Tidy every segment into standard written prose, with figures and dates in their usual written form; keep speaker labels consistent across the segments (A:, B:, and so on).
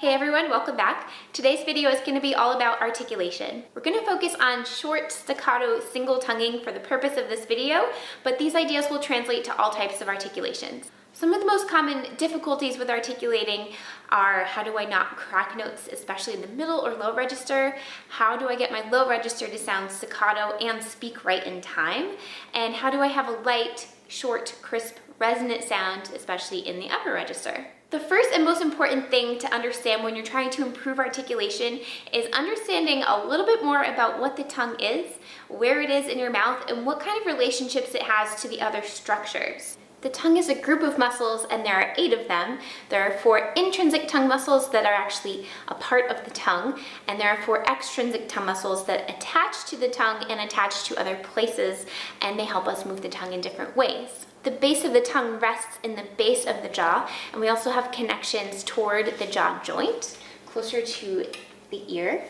A: Hey everyone, welcome back. Today's video is going to be all about articulation. We're going to focus on short staccato single tonguing for the purpose of this video, but these ideas will translate to all types of articulations. Some of the most common difficulties with articulating are how do I not crack notes, especially in the middle or low register? How do I get my low register to sound staccato and speak right in time? And how do I have a light, short, crisp, resonant sound, especially in the upper register? The first and most important thing to understand when you're trying to improve articulation is understanding a little bit more about what the tongue is, where it is in your mouth, and what kind of relationships it has to the other structures. The tongue is a group of muscles, and there are 8 of them. There are 4 intrinsic tongue muscles that are actually a part of the tongue, and there are 4 extrinsic tongue muscles that attach to the tongue and attach to other places, and they help us move the tongue in different ways. The base of the tongue rests in the base of the jaw, and we also have connections toward the jaw joint, closer to the ear.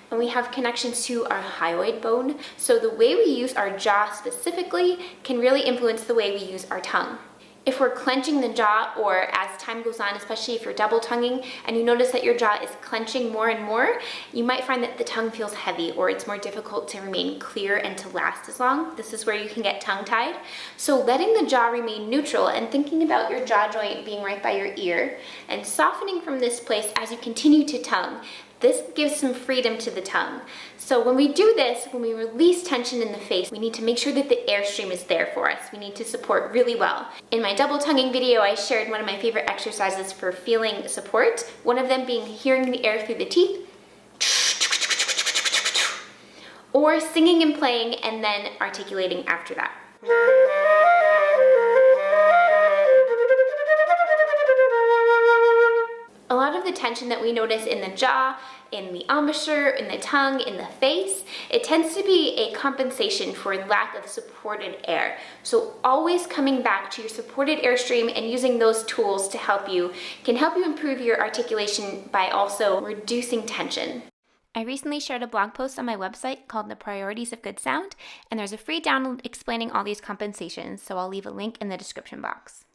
A: And we have connections to our hyoid bone. So the way we use our jaw specifically can really influence the way we use our tongue. If we're clenching the jaw, or as time goes on, especially if you're double tonguing and you notice that your jaw is clenching more and more, you might find that the tongue feels heavy, or it's more difficult to remain clear and to last as long. This is where you can get tongue-tied. So letting the jaw remain neutral and thinking about your jaw joint being right by your ear and softening from this place as you continue to tongue, this gives some freedom to the tongue. So when we do this, when we release tension in the face, we need to make sure that the airstream is there for us. We need to support really well. In my double tonguing video, I shared one of my favorite exercises for feeling support, one of them being hearing the air through the teeth, or singing and playing and then articulating after that. A lot of the tension that we notice in the jaw, in the embouchure, in the tongue, in the face, it tends to be a compensation for lack of supported air. So always coming back to your supported airstream and using those tools to help you can help you improve your articulation by also reducing tension. I recently shared a blog post on my website called The Priorities of Good Sound, and there's a free download explaining all these compensations, so I'll leave a link in the description box.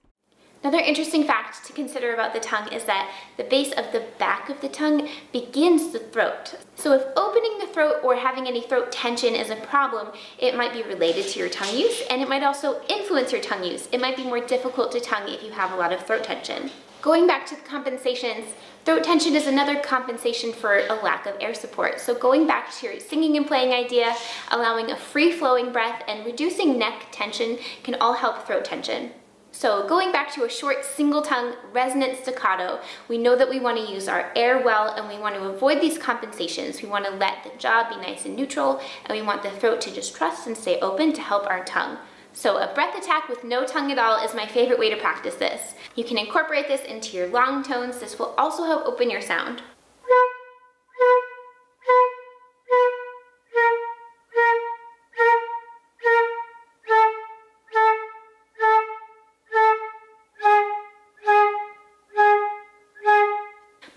A: Another interesting fact to consider about the tongue is that the base of the back of the tongue begins the throat. So if opening the throat or having any throat tension is a problem, it might be related to your tongue use, and it might also influence your tongue use. It might be more difficult to tongue if you have a lot of throat tension. Going back to the compensations, throat tension is another compensation for a lack of air support. So going back to your singing and playing idea, allowing a free-flowing breath and reducing neck tension can all help throat tension. So going back to a short single tongue resonant staccato, we know that we want to use our air well, and we want to avoid these compensations. We want to let the jaw be nice and neutral, and we want the throat to just trust and stay open to help our tongue. So a breath attack with no tongue at all is my favorite way to practice this. You can incorporate this into your long tones. This will also help open your sound.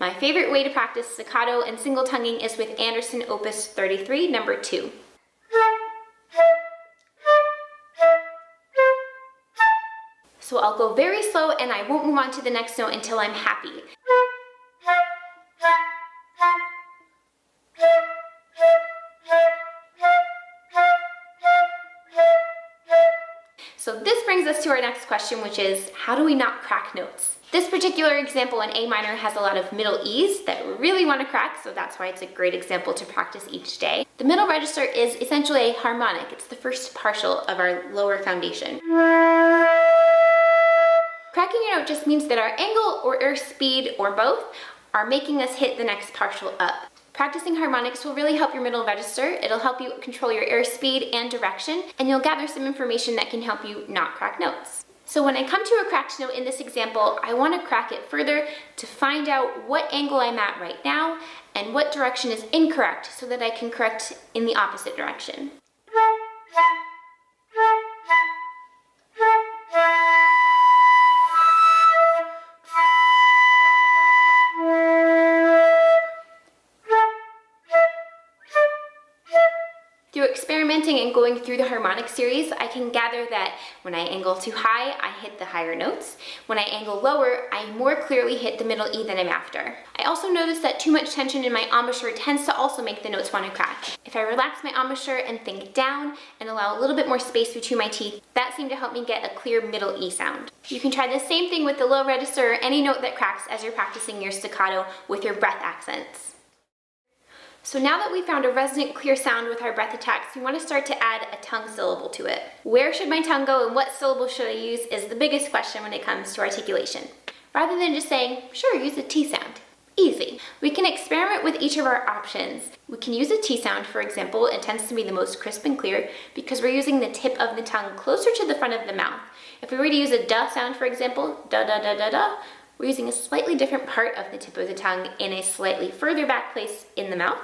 A: My favorite way to practice staccato and single tonguing is with Anderson Opus 33, number 2. So I'll go very slow and I won't move on to the next note until I'm happy. So this brings us to our next question, which is, how do we not crack notes? This particular example in A minor has a lot of middle E's that we really want to crack, so that's why it's a great example to practice each day. The middle register is essentially a harmonic. It's the first partial of our lower foundation. Cracking a note just means that our angle or air speed, or both, are making us hit the next partial up. Practicing harmonics will really help your middle register. It'll help you control your air speed and direction, and you'll gather some information that can help you not crack notes. So when I come to a cracked note in this example, I want to crack it further to find out what angle I'm at right now and what direction is incorrect so that I can correct in the opposite direction. Through experimenting and and going through the harmonic series, I can gather that when I angle too high, I hit the higher notes. When I angle lower, I more clearly hit the middle E that I'm after. I also notice that too much tension in my embouchure tends to also make the notes want to crack. If I relax my embouchure and think down and allow a little bit more space between my teeth, that seemed to help me get a clear middle E sound. You can try the same thing with the low register or any note that cracks as you're practicing your staccato with your breath accents. So now that we found a resonant, clear sound with our breath attacks, we want to start to add a tongue syllable to it. Where should my tongue go and what syllable should I use is the biggest question when it comes to articulation. Rather than just saying, sure, use a T sound. Easy. We can experiment with each of our options. We can use a T sound, for example. It tends to be the most crisp and clear because we're using the tip of the tongue closer to the front of the mouth. If we were to use a da sound, for example, da da da da da, we're using a slightly different part of the tip of the tongue in a slightly further back place in the mouth.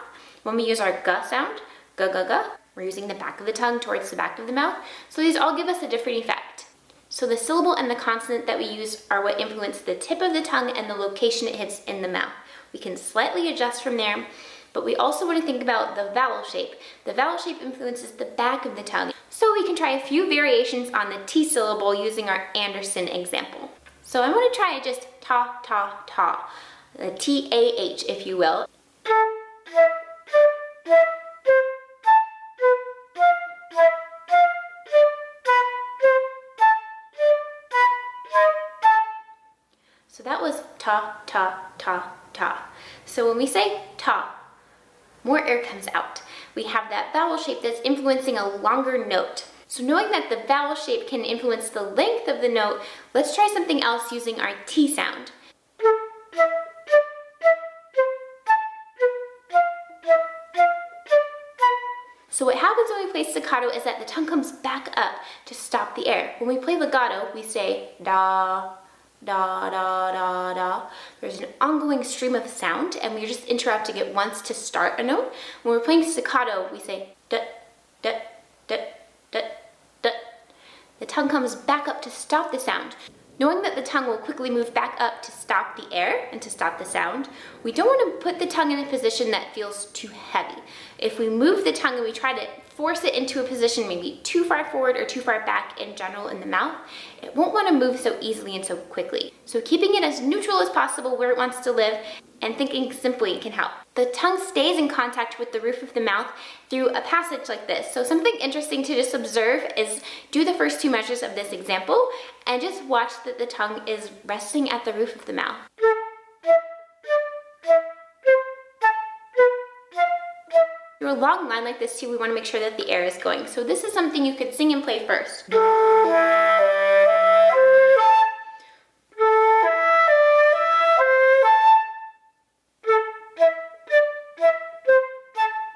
A: When we use our ga sound, ga ga ga, we're using the back of the tongue towards the back of the mouth. So these all give us a different effect. So the syllable and the consonant that we use are what influence the tip of the tongue and the location it hits in the mouth. We can slightly adjust from there, but we also want to think about the vowel shape. The vowel shape influences the back of the tongue. So we can try a few variations on the T syllable using our Anderson example. So I want to try just ta, ta, ta, the T-A-H, if you will. So that was ta, ta, ta, ta. So when we say ta, more air comes out. We have that vowel shape that's influencing a longer note. So knowing that the vowel shape can influence the length of the note, let's try something else using our T sound. So what happens when we play staccato is that the tongue comes back up to stop the air. When we play legato, we say da, da, da, da, da. There's an ongoing stream of sound and we're just interrupting it once to start a note. When we're playing staccato, we say da, da, da, da, da. The tongue comes back up to stop the sound. Knowing that the tongue will quickly move back up to stop the air and to stop the sound, we don't want to put the tongue in a position that feels too heavy. If we move the tongue and we try to force it into a position maybe too far forward or too far back in general in the mouth, it won't want to move so easily and so quickly. So keeping it as neutral as possible where it wants to live and thinking simply can help. The tongue stays in contact with the roof of the mouth through a passage like this. So something interesting to just observe is do the first two measures of this example and just watch that the tongue is resting at the roof of the mouth. Through a long line like this too, we want to make sure that the air is going. So this is something you could sing and play first.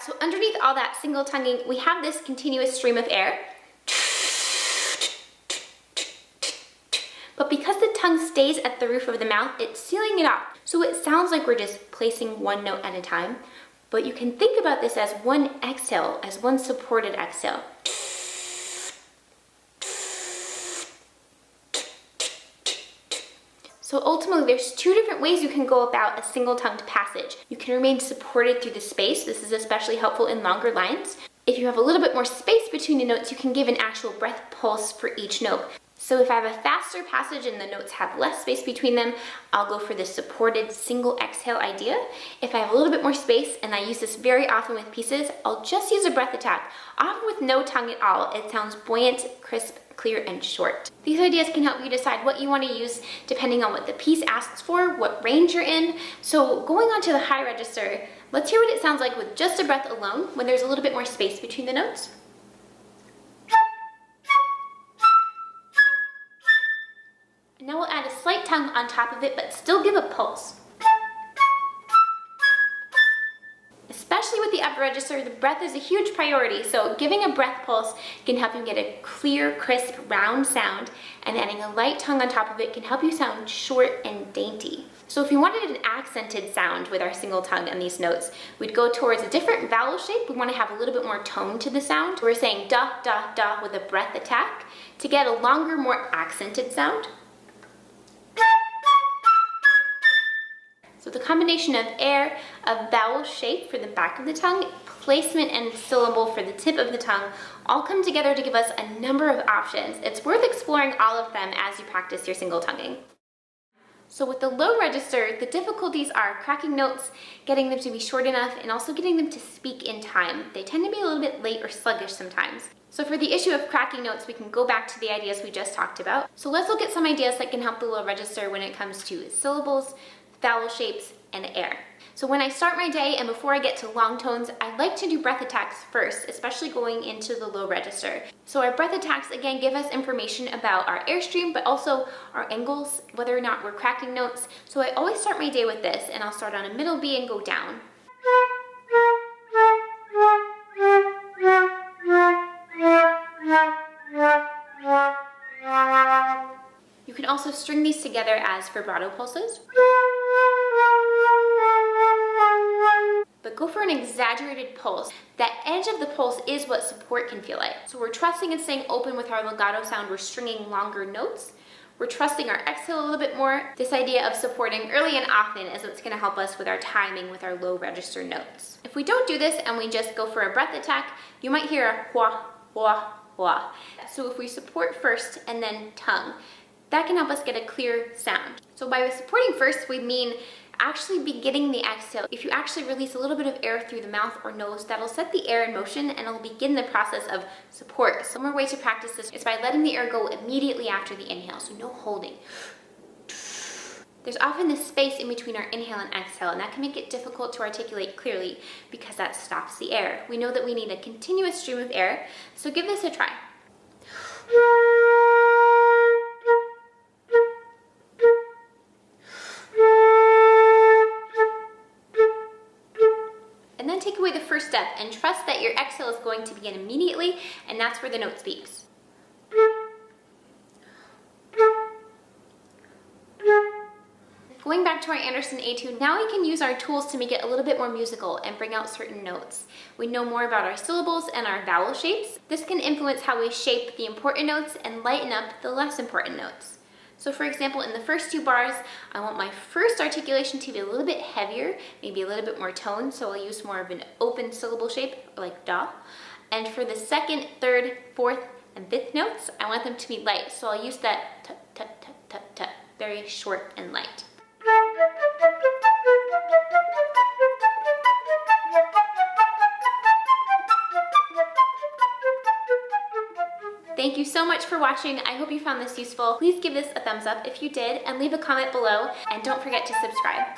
A: So underneath all that single tonguing, we have this continuous stream of air. But because the tongue stays at the roof of the mouth, it's sealing it off. So it sounds like we're just placing one note at a time. But you can think about this as one exhale, as one supported exhale. So ultimately, there's two different ways you can go about a single-tongued passage. You can remain supported through the space. This is especially helpful in longer lines. If you have a little bit more space between the notes, you can give an actual breath pulse for each note. So if I have a faster passage and the notes have less space between them, I'll go for the supported single exhale idea. If I have a little bit more space, and I use this very often with pieces, I'll just use a breath attack, often with no tongue at all. It sounds buoyant, crisp, clear, and short. These ideas can help you decide what you want to use depending on what the piece asks for, what range you're in. So going on to the high register, let's hear what it sounds like with just a breath alone when there's a little bit more space between the notes. Now we'll add a slight tongue on top of it, but still give a pulse. Especially with the upper register, the breath is a huge priority, so giving a breath pulse can help you get a clear, crisp, round sound, and adding a light tongue on top of it can help you sound short and dainty. So if we wanted an accented sound with our single tongue and these notes, we'd go towards a different vowel shape. We want to have a little bit more tone to the sound. We're saying da, da, da with a breath attack to get a longer, more accented sound. So the combination of air, of vowel shape for the back of the tongue, placement and syllable for the tip of the tongue, all come together to give us a number of options. It's worth exploring all of them as you practice your single tonguing. So with the low register, the difficulties are cracking notes, getting them to be short enough, and also getting them to speak in time. They tend to be a little bit late or sluggish sometimes. So for the issue of cracking notes, we can go back to the ideas we just talked about. So let's look at some ideas that can help the low register when it comes to syllables, vowel shapes, and air. So when I start my day and before I get to long tones, I like to do breath attacks first, especially going into the low register. So our breath attacks, again, give us information about our airstream, but also our angles, whether or not we're cracking notes. So I always start my day with this, and I'll start on a middle B and go down. You can also string these together as vibrato pulses. But go for an exaggerated pulse. That edge of the pulse is what support can feel like. So we're trusting and staying open with our legato sound. We're stringing longer notes. We're trusting our exhale a little bit more. This idea of supporting early and often is what's going to help us with our timing with our low register notes. If we don't do this and we just go for a breath attack, you might hear a hua, hua, hua. So if we support first and then tongue, that can help us get a clear sound. So by supporting first, we mean actually beginning the exhale. If you actually release a little bit of air through the mouth or nose, that'll set the air in motion and it'll begin the process of support. So one way to practice this is by letting the air go immediately after the inhale, so no holding. There's often this space in between our inhale and exhale, and that can make it difficult to articulate clearly because that stops the air. We know that we need a continuous stream of air, so give this a try. Take away the first step and trust that your exhale is going to begin immediately, and that's where the note speaks. Going back to our Anderson etude, now we can use our tools to make it a little bit more musical and bring out certain notes. We know more about our syllables and our vowel shapes. This can influence how we shape the important notes and lighten up the less important notes. So for example, in the first two bars, I want my first articulation to be a little bit heavier, maybe a little bit more tone, so I'll use more of an open syllable shape, like da. And for the second, third, fourth, and fifth notes, I want them to be light, so I'll use that tut, tut, tut, tut, tut, very short and light. Thank you so much for watching. I hope you found this useful. Please give this a thumbs up if you did, and leave a comment below, and don't forget to subscribe.